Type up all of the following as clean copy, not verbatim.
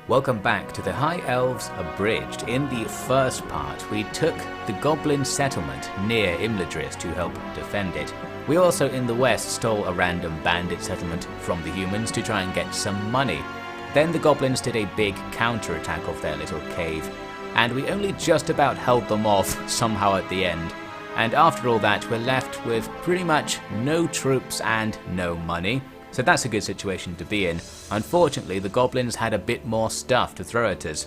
Welcome back to the High Elves Abridged. In the first part, we took the goblin settlement near Imladris to help defend it. We also in the west stole a random bandit settlement from the humans to try and get some money. Then the goblins did a big counterattack of their little cave, and we only just about held them off somehow at the end. And after all that, we're left with pretty much no troops and no money. So that's a good situation to be in. Unfortunately, the goblins had a bit more stuff to throw at us.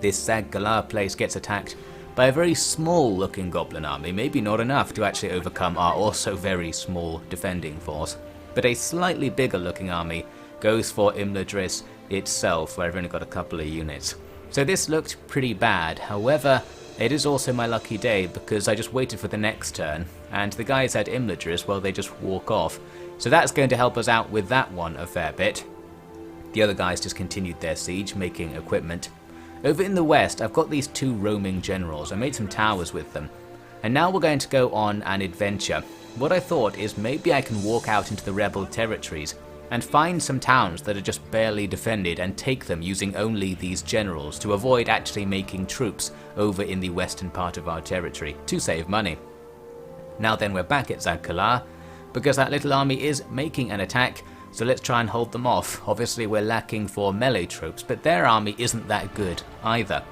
This Zag-Galar place gets attacked by a very small looking goblin army, maybe not enough to actually overcome our also very small defending force. But a slightly bigger looking army goes for Imladris itself, where I've only got a couple of units. So this looked pretty bad. However, it is also my lucky day because I just waited for the next turn, and the guys at Imladris, well, they just walk off. So that's going to help us out with that one a fair bit. The other guys just continued their siege, making equipment. Over in the west, I've got these two roaming generals. I made some towers with them. And now we're going to go on an adventure. What I thought is maybe I can walk out into the rebel territories and find some towns that are just barely defended and take them using only these generals to avoid actually making troops over in the western part of our territory to save money. Now then, we're back at Zag-Galar because that little army is making an attack, so let's try and hold them off. Obviously we're lacking for melee troops, but their army isn't that good either.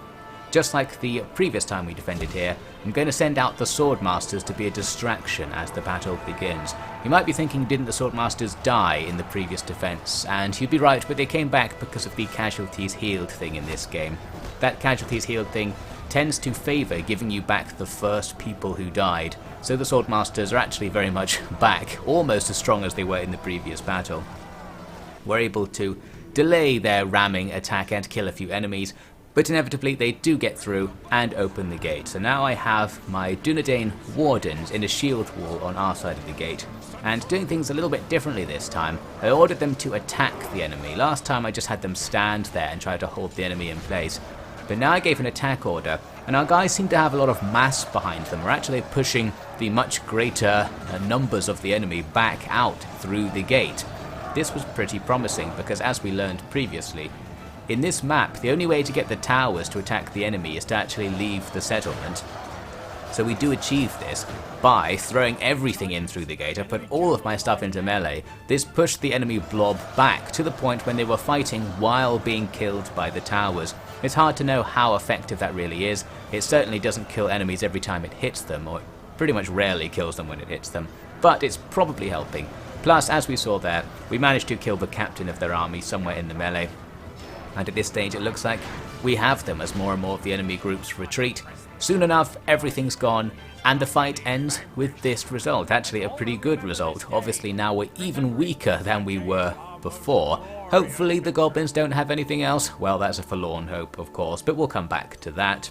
Just like the previous time we defended here, I'm going to send out the Swordmasters to be a distraction as the battle begins. You might be thinking, didn't the Swordmasters die in the previous defense? And you'd be right, but they came back because of the casualties healed thing in this game. That casualties healed thing tends to favour giving you back the first people who died, so the Swordmasters are actually very much back, almost as strong as they were in the previous battle. We're able to delay their ramming attack and kill a few enemies, but inevitably they do get through and open the gate. So now I have my Dunedain Wardens in a shield wall on our side of the gate, and doing things a little bit differently this time. I ordered them to attack the enemy. Last time I just had them stand there and try to hold the enemy in place. But now I gave an attack order, and our guys seem to have a lot of mass behind them. We're actually pushing the much greater numbers of the enemy back out through the gate. This was pretty promising because, as we learned previously, in this map the only way to get the towers to attack the enemy is to actually leave the settlement. So we do achieve this by throwing everything in through the gate. I put all of my stuff into melee. This pushed the enemy blob back to the point when they were fighting while being killed by the towers. It's hard to know how effective that really is. It certainly doesn't kill enemies every time it hits them, or pretty much rarely kills them when it hits them, but it's probably helping. Plus, as we saw there, we managed to kill the captain of their army somewhere in the melee. And at this stage it looks like we have them as more and more of the enemy groups retreat. Soon enough, everything's gone, and the fight ends with this result. Actually a pretty good result. Obviously now we're even weaker than we were before. Hopefully the goblins don't have anything else. Well, that's a forlorn hope, of course, but we'll come back to that.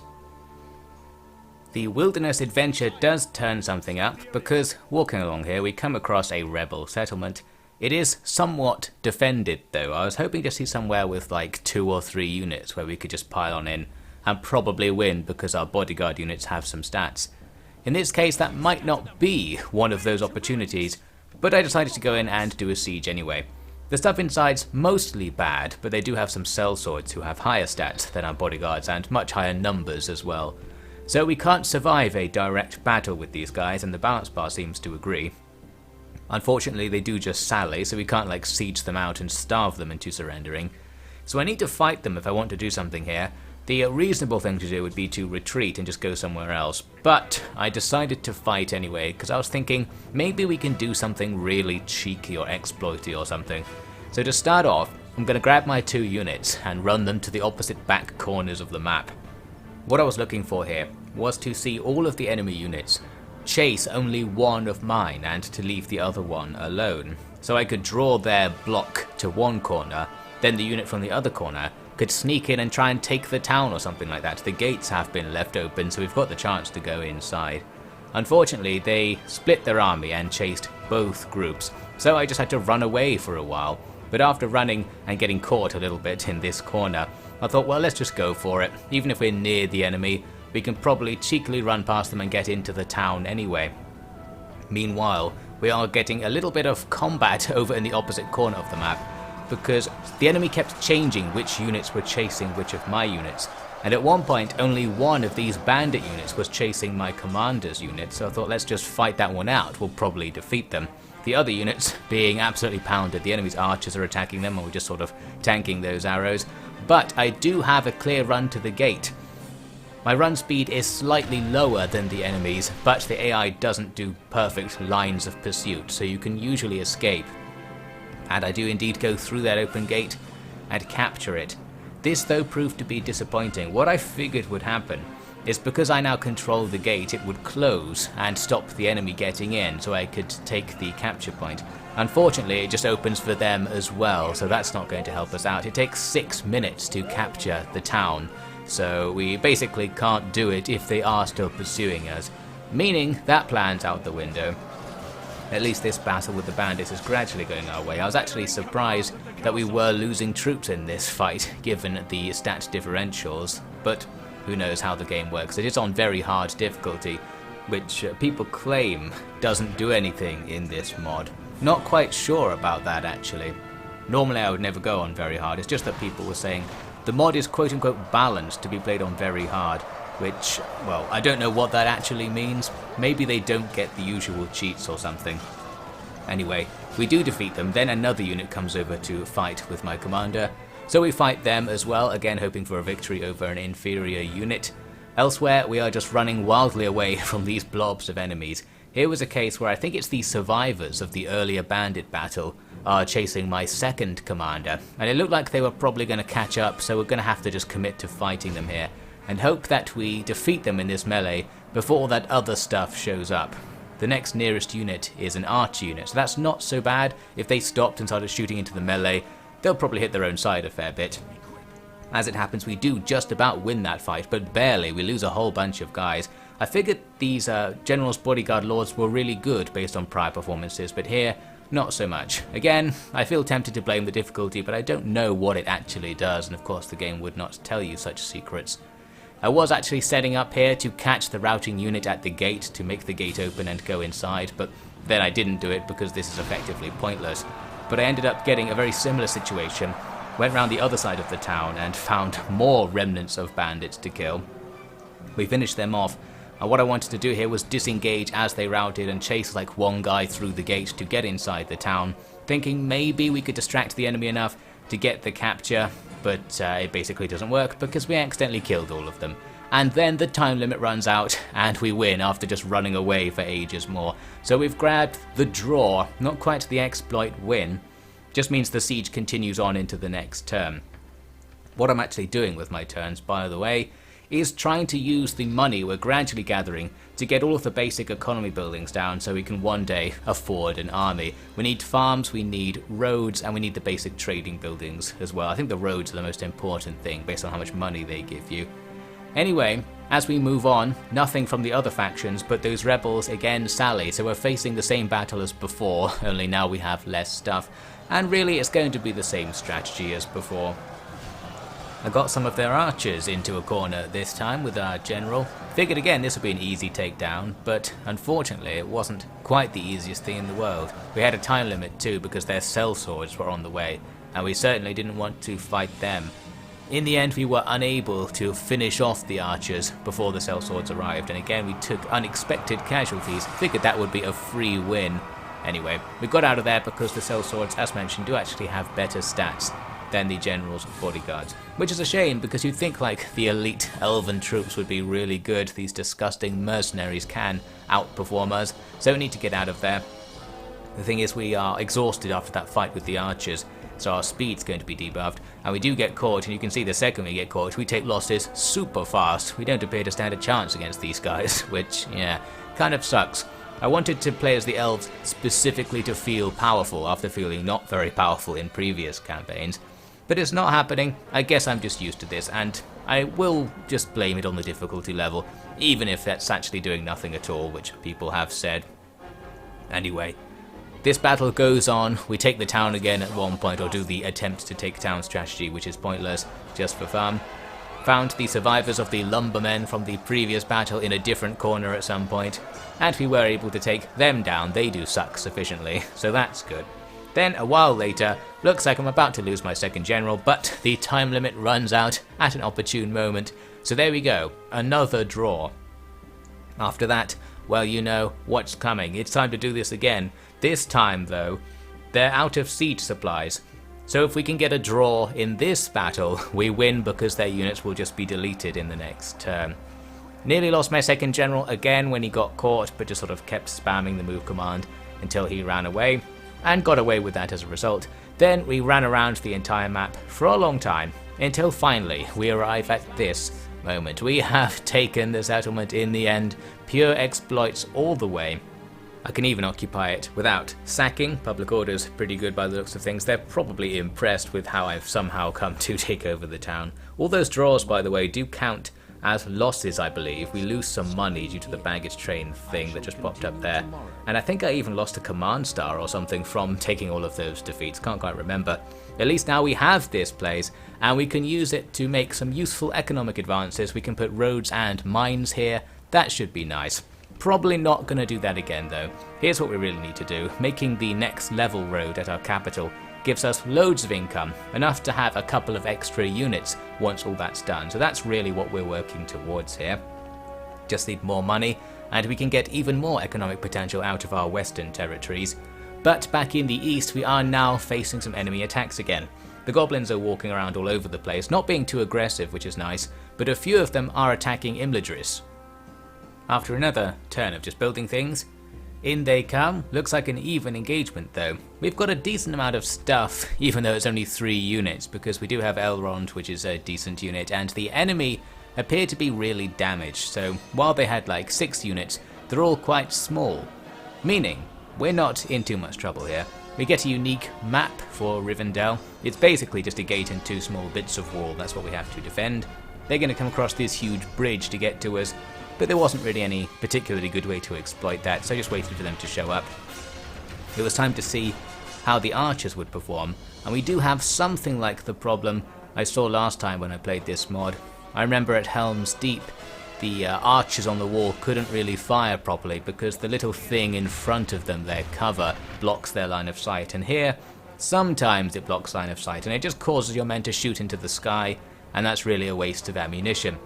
The wilderness adventure does turn something up, because walking along here we come across a rebel settlement. It is somewhat defended though. I was hoping to see somewhere with like 2 or 3 units where we could just pile on in and probably win because our bodyguard units have some stats. In this case that might not be one of those opportunities, but I decided to go in and do a siege anyway. The stuff inside's mostly bad, but they do have some sellswords who have higher stats than our bodyguards and much higher numbers as well. So we can't survive a direct battle with these guys, and the balance bar seems to agree. Unfortunately they do just sally, so we can't like siege them out and starve them into surrendering. So I need to fight them if I want to do something here. The reasonable thing to do would be to retreat and just go somewhere else, but I decided to fight anyway because I was thinking maybe we can do something really cheeky or exploity or something. So to start off, I'm going to grab my 2 units and run them to the opposite back corners of the map. What I was looking for here was to see all of the enemy units chase only one of mine and to leave the other one alone. So I could draw their block to one corner, then the unit from the other corner could sneak in and try and take the town or something like that. The gates have been left open, so we've got the chance to go inside. Unfortunately, they split their army and chased both groups, so I just had to run away for a while. But after running and getting caught a little bit in this corner, I thought, well, let's just go for it. Even if we're near the enemy, we can probably cheekily run past them and get into the town anyway. Meanwhile, we are getting a little bit of combat over in the opposite corner of the map. because the enemy kept changing which units were chasing which of my units. And at one point, only one of these bandit units was chasing my commander's unit, so I thought, let's just fight that one out, we'll probably defeat them. The other units being absolutely pounded, the enemy's archers are attacking them and we're just sort of tanking those arrows. But I do have a clear run to the gate. My run speed is slightly lower than the enemy's, but the AI doesn't do perfect lines of pursuit, so you can usually escape. And I do indeed go through that open gate and capture it. This though proved to be disappointing. What I figured would happen is because I now control the gate, it would close and stop the enemy getting in so I could take the capture point. Unfortunately, it just opens for them as well, so that's not going to help us out. It takes 6 minutes to capture the town, so we basically can't do it if they are still pursuing us, meaning that plan's out the window. At least this battle with the bandits is gradually going our way. I was actually surprised that we were losing troops in this fight, given the stat differentials, but who knows how the game works. It is on very hard difficulty, which people claim doesn't do anything in this mod. Not quite sure about that actually. Normally I would never go on very hard, it's just that people were saying the mod is quote unquote balanced to be played on very hard. Which, well, I don't know what that actually means. Maybe they don't get the usual cheats or something. Anyway, we do defeat them, then another unit comes over to fight with my commander. So we fight them as well, again hoping for a victory over an inferior unit. Elsewhere, we are just running wildly away from these blobs of enemies. Here was a case where I think it's the survivors of the earlier bandit battle are chasing my second commander. And it looked like they were probably going to catch up, so we're going to have to just commit to fighting them here. And hope that we defeat them in this melee before that other stuff shows up. The next nearest unit is an archer unit, so that's not so bad. If they stopped and started shooting into the melee, they'll probably hit their own side a fair bit. As it happens, we do just about win that fight, but barely. We lose a whole bunch of guys. I figured these General's Bodyguard Lords were really good based on prior performances, but here, not so much. Again, I feel tempted to blame the difficulty, but I don't know what it actually does, and of course the game would not tell you such secrets. I was actually setting up here to catch the routing unit at the gate to make the gate open and go inside, but then I didn't do it because this is effectively pointless. But I ended up getting a very similar situation, went round the other side of the town and found more remnants of bandits to kill. We finished them off, and what I wanted to do here was disengage as they routed and chase like one guy through the gate to get inside the town, thinking maybe we could distract the enemy enough to get the capture, but it basically doesn't work because we accidentally killed all of them. And then the time limit runs out and we win after just running away for ages more. So we've grabbed the draw, not quite the exploit win, just means the siege continues on into the next turn. What I'm actually doing with my turns, by the way, is trying to use the money we're gradually gathering to get all of the basic economy buildings down so we can one day afford an army. We need farms, we need roads, and we need the basic trading buildings as well. I think the roads are the most important thing based on how much money they give you. Anyway, as we move on, nothing from the other factions, but those rebels again sally, so we're facing the same battle as before, only now we have less stuff. And really it's going to be the same strategy as before. I got some of their archers into a corner this time with our general. Figured again this would be an easy takedown, but unfortunately it wasn't quite the easiest thing in the world. We had a time limit too because their sellswords were on the way, and we certainly didn't want to fight them. In the end we were unable to finish off the archers before the sellswords arrived, and again we took unexpected casualties. Figured that would be a free win. Anyway, we got out of there because the sellswords, as mentioned, do actually have better stats than the general's bodyguards. Which is a shame because you'd think like the elite elven troops would be really good. These disgusting mercenaries can outperform us, so we need to get out of there. The thing is we are exhausted after that fight with the archers, so our speed's going to be debuffed, and we do get caught, and you can see the second we get caught we take losses super fast. We don't appear to stand a chance against these guys, which, yeah, kind of sucks. I wanted to play as the elves specifically to feel powerful after feeling not very powerful in previous campaigns. But it's not happening. I guess I'm just used to this, and I will just blame it on the difficulty level, even if that's actually doing nothing at all, which people have said. Anyway, this battle goes on. We take the town again at one point, or do the attempt to take town strategy, which is pointless, just for fun. Found the survivors of the lumbermen from the previous battle in a different corner at some point, and we were able to take them down. They do suck sufficiently, so that's good. Then a while later, looks like I'm about to lose my second general, but the time limit runs out at an opportune moment. So there we go, another draw. After that, well, you know what's coming. It's time to do this again. This time though, they're out of siege supplies. So if we can get a draw in this battle, we win because their units will just be deleted in the next turn. Nearly lost my second general again when he got caught, but just sort of kept spamming the move command until he ran away, and got away with that as a result. Then we ran around the entire map for a long time, until finally we arrive at this moment. We have taken the settlement in the end, pure exploits all the way. I can even occupy it without sacking. Public order's pretty good by the looks of things. They're probably impressed with how I've somehow come to take over the town. All those draws, by the way, do count as losses, I believe. We lose some money due to the baggage train thing that just popped up there. And I think I even lost a command star or something from taking all of those defeats. Can't quite remember. At least now we have this place, and we can use it to make some useful economic advances. We can put roads and mines here. That should be nice. Probably not going to do that again though. Here's what we really need to do. Making the next level road at our capital gives us loads of income, enough to have a couple of extra units once all that's done. So that's really what we're working towards here. Just need more money, and we can get even more economic potential out of our western territories. But back in the east, we are now facing some enemy attacks again. The goblins are walking around all over the place, not being too aggressive, which is nice, but a few of them are attacking Imladris. After another turn of just building things, in they come. Looks like an even engagement though. We've got a decent amount of stuff, even though it's only 3 units, because we do have Elrond, which is a decent unit, and the enemy appear to be really damaged. So while they had like 6 units, they're all quite small, meaning we're not in too much trouble here. We get a unique map for Rivendell. It's basically just a gate and 2 small bits of wall. That's what we have to defend. They're going to come across this huge bridge to get to us, but there wasn't really any particularly good way to exploit that, so I just waited for them to show up. It was time to see how the archers would perform, and we do have something like the problem I saw last time when I played this mod. I remember at Helm's Deep, the archers on the wall couldn't really fire properly because the little thing in front of them, their cover, blocks their line of sight, and here, sometimes it blocks line of sight, and it just causes your men to shoot into the sky, and that's really a waste of ammunition.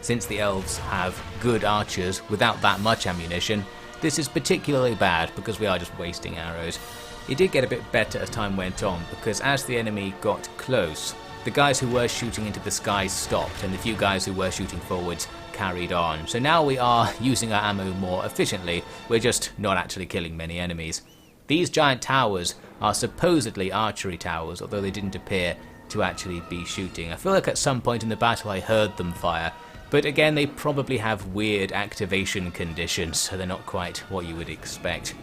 Since the elves have good archers without that much ammunition, this is particularly bad because we are just wasting arrows. It did get a bit better as time went on, because as the enemy got close, the guys who were shooting into the sky stopped, and the few guys who were shooting forwards carried on. So now we are using our ammo more efficiently, we're just not actually killing many enemies. These giant towers are supposedly archery towers, although they didn't appear to actually be shooting. I feel like at some point in the battle I heard them fire, but again they probably have weird activation conditions, so they're not quite what you would expect.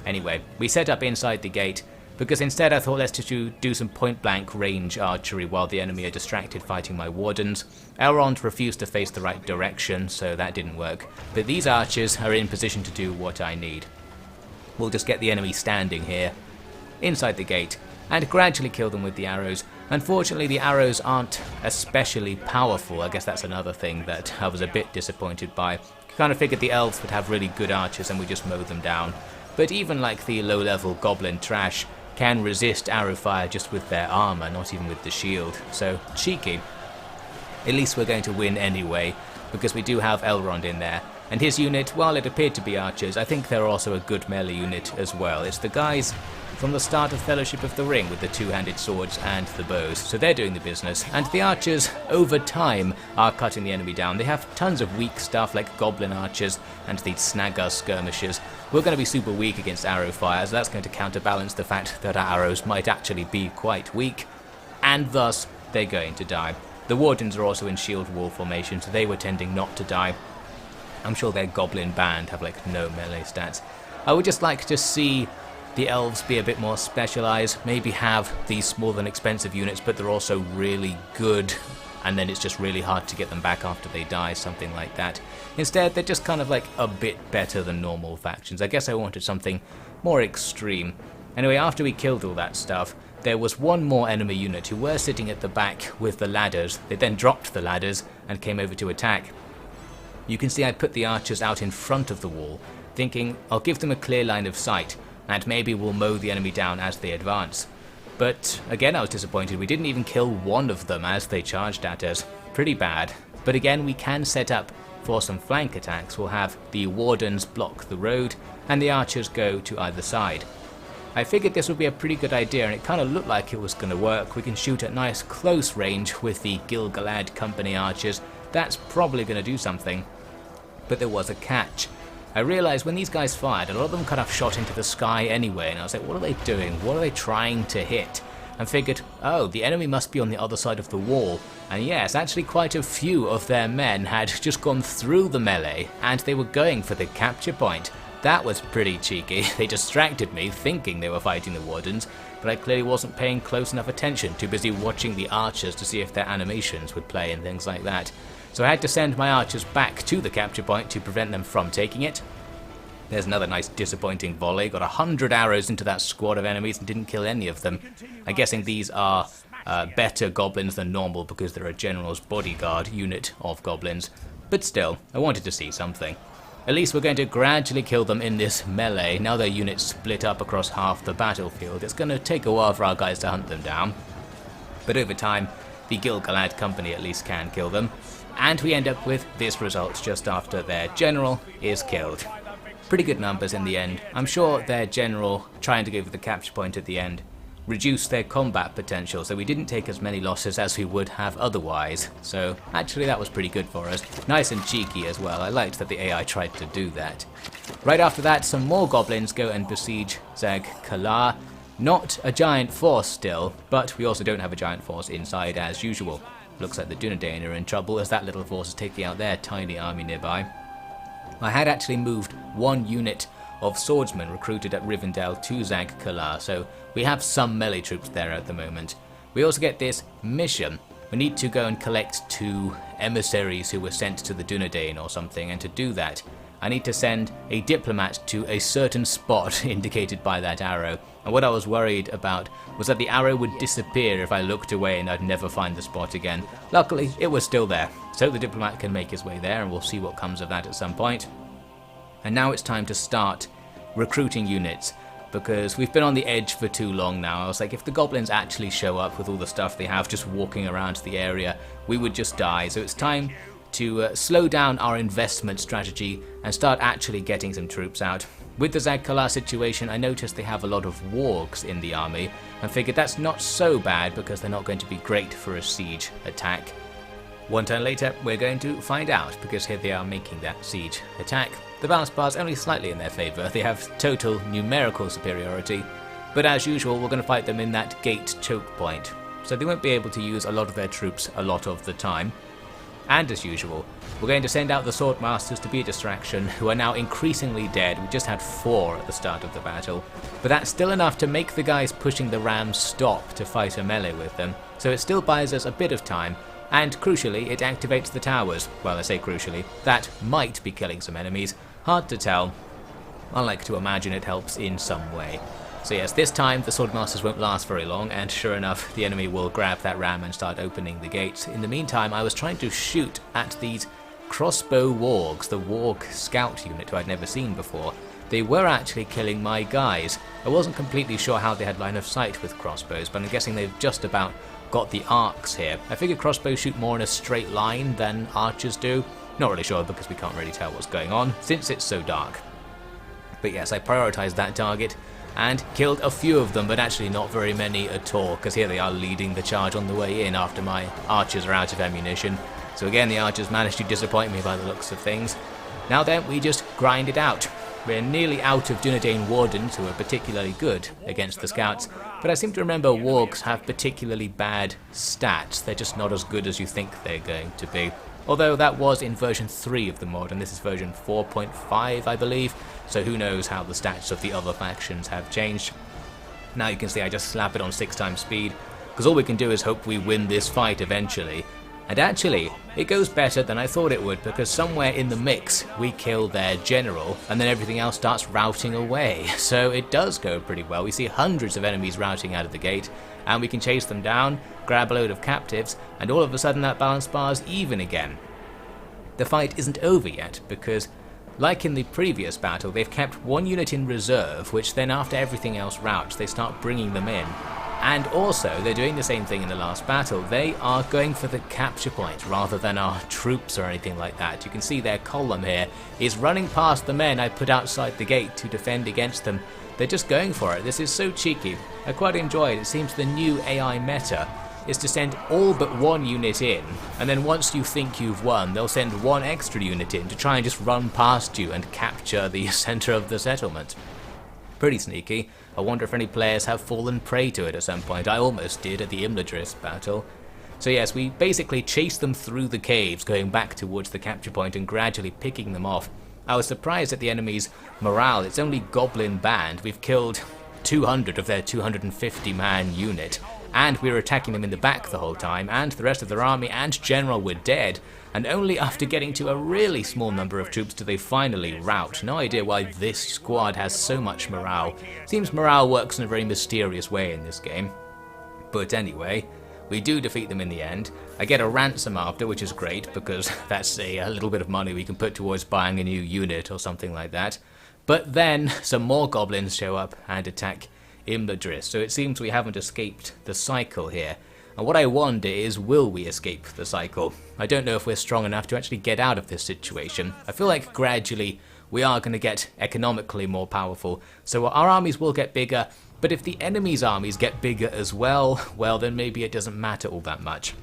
Anyway, we set up inside the gate, because instead I thought let's just do some point blank range archery while the enemy are distracted fighting my wardens. Elrond refused to face the right direction, so that didn't work, but these archers are in position to do what I need. We'll just get the enemy standing here, inside the gate, and gradually kill them with the arrows. Unfortunately, the arrows aren't especially powerful. I guess that's another thing that I was a bit disappointed by. Kind of figured the elves would have really good archers and we just mow them down. But even like the low-level goblin trash can resist arrow fire just with their armor, not even with the shield. So, cheeky. At least we're going to win anyway, because we do have Elrond in there. And his unit, while it appeared to be archers, I think they're also a good melee unit as well. It's the guys from the start of Fellowship of the Ring with the two-handed swords and the bows, so they're doing the business. And the archers, over time, are cutting the enemy down. They have tons of weak stuff like goblin archers and the snagger skirmishers. We're going to be super weak against arrow fire, so that's going to counterbalance the fact that our arrows might actually be quite weak, and thus they're going to die. The wardens are also in shield wall formation, so they were tending not to die. I'm sure their goblin band have like no melee stats. I would just like to see the elves be a bit more specialized, maybe have these small and expensive units, but they're also really good, and then it's just really hard to get them back after they die, something like that. Instead, they're just kind of like a bit better than normal factions. I guess I wanted something more extreme. Anyway, after we killed all that stuff, there was one more enemy unit who were sitting at the back with the ladders. They then dropped the ladders and came over to attack. You can see I put the archers out in front of the wall, thinking I'll give them a clear line of sight, and maybe we'll mow the enemy down as they advance. But again, I was disappointed. We didn't even kill one of them as they charged at us. Pretty bad. But again, we can set up for some flank attacks. We'll have the wardens block the road and the archers go to either side. I figured this would be a pretty good idea, and it kind of looked like it was going to work. We can shoot at nice close range with the Gil-galad company archers. That's probably going to do something. But there was a catch. I realised when these guys fired, a lot of them kind of shot into the sky anyway, and I was like, what are they doing? What are they trying to hit? And figured, oh, the enemy must be on the other side of the wall. And yes, actually quite a few of their men had just gone through the melee, and they were going for the capture point. That was pretty cheeky. They distracted me, thinking they were fighting the wardens, but I clearly wasn't paying close enough attention, too busy watching the archers to see if their animations would play and things like that. So I had to send my archers back to the capture point to prevent them from taking it. There's another nice disappointing volley. Got 100 arrows into that squad of enemies and didn't kill any of them. I'm guessing these are better goblins than normal because they're a general's bodyguard unit of goblins. But still, I wanted to see something. At least we're going to gradually kill them in this melee. Now their units split up across half the battlefield. It's going to take a while for our guys to hunt them down. But over time, the Gil-galad company at least can kill them. And we end up with this result just after their general is killed. Pretty good numbers in the end. I'm sure their general, trying to go for the capture point at the end, reduced their combat potential, so we didn't take as many losses as we would have otherwise. So actually that was pretty good for us. Nice and cheeky as well. I liked that the AI tried to do that. Right after that, some more goblins go and besiege Zag-Kalar. Not a giant force still, but we also don't have a giant force inside as usual. Looks like the Dunedain are in trouble as that little force is taking out their tiny army nearby. I had actually moved one unit of swordsmen recruited at Rivendell to Zag-Kalar, so we have some melee troops there at the moment. We also get this mission. We need to go and collect 2 emissaries who were sent to the Dunedain or something, and to do that, I need to send a diplomat to a certain spot indicated by that arrow. And what I was worried about was that the arrow would disappear if I looked away and I'd never find the spot again. Luckily, it was still there, so the diplomat can make his way there, and we'll see what comes of that at some point. And now it's time to start recruiting units, because we've been on the edge for too long now. I was like, if the goblins actually show up with all the stuff they have just walking around the area, we would just die. So it's time to slow down our investment strategy and start actually getting some troops out. With the Zag-Kalar situation, I noticed they have a lot of wargs in the army, and figured that's not so bad because they're not going to be great for a siege attack. One turn later, we're going to find out, because here they are making that siege attack. The balance bar's only slightly in their favour. They have total numerical superiority, but as usual, we're going to fight them in that gate choke point, so they won't be able to use a lot of their troops a lot of the time. And as usual, we're going to send out the Swordmasters to be a distraction, who are now increasingly dead. We just had 4 at the start of the battle, but that's still enough to make the guys pushing the rams stop to fight a melee with them, so it still buys us a bit of time, and crucially, it activates the towers. Well, I say crucially, that might be killing some enemies, hard to tell. I like to imagine it helps in some way. So yes, this time the Swordmasters won't last very long, and sure enough, the enemy will grab that ram and start opening the gates. In the meantime, I was trying to shoot at these crossbow wargs, the warg scout unit who I'd never seen before. They were actually killing my guys. I wasn't completely sure how they had line of sight with crossbows, but I'm guessing they've just about got the arcs here. I figured crossbows shoot more in a straight line than archers do. Not really sure because we can't really tell what's going on since it's so dark. But yes, I prioritized that target and killed a few of them, but actually not very many at all, because here they are leading the charge on the way in after my archers are out of ammunition. So again, the archers managed to disappoint me by the looks of things. Now then, we just grind it out. We're nearly out of Dunedain wardens, who are particularly good against the scouts, but I seem to remember wargs have particularly bad stats. They're just not as good as you think they're going to be. Although that was in version 3 of the mod, and this is version 4.5, I believe, so who knows how the stats of the other factions have changed. Now you can see I just slap it on 6 times speed, because all we can do is hope we win this fight eventually. And actually, it goes better than I thought it would, because somewhere in the mix we kill their general, and then everything else starts routing away. So it does go pretty well. We see hundreds of enemies routing out of the gate, and we can chase them down, grab a load of captives, and all of a sudden that balance bar's even again. The fight isn't over yet, because Like in the previous battle, they've kept one unit in reserve, which then after everything else routs, they start bringing them in. And also, they're doing the same thing in the last battle. They are going for the capture point rather than our troops or anything like that. You can see their column here is running past the men I put outside the gate to defend against them. They're just going for it. This is so cheeky. I quite enjoy it. It seems the new AI meta is to send all but one unit in, and then once you think you've won, they'll send one extra unit in to try and just run past you and capture the center of the settlement. Pretty sneaky. I wonder if any players have fallen prey to it at some point. I almost did at the Imladris battle. So yes, we basically chased them through the caves, going back towards the capture point and gradually picking them off. I was surprised at the enemy's morale. It's only goblin band. We've killed 200 of their 250-man unit, and we were attacking them in the back the whole time, and the rest of their army and general were dead, and only after getting to a really small number of troops do they finally rout. No idea why this squad has so much morale. Seems morale works in a very mysterious way in this game. But anyway, we do defeat them in the end. I get a ransom after, which is great, because that's a little bit of money we can put towards buying a new unit or something like that. But then some more goblins show up and attack Imladris, so it seems we haven't escaped the cycle here. And what I wonder is, will we escape the cycle? I don't know if we're strong enough to actually get out of this situation. I feel like gradually we are going to get economically more powerful, so our armies will get bigger, but if the enemy's armies get bigger as well, then maybe it doesn't matter all that much.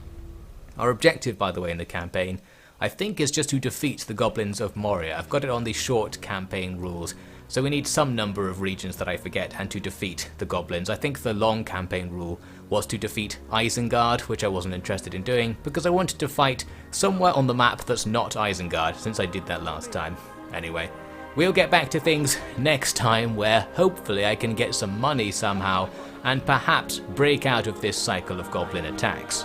Our objective, by the way, in the campaign, I think is just to defeat the goblins of Moria. I've got it on the short campaign rules. So we need some number of regions that I forget and to defeat the goblins. I think the long campaign rule was to defeat Isengard, which I wasn't interested in doing because I wanted to fight somewhere on the map that's not Isengard, since I did that last time. Anyway, we'll get back to things next time where hopefully I can get some money somehow and perhaps break out of this cycle of goblin attacks.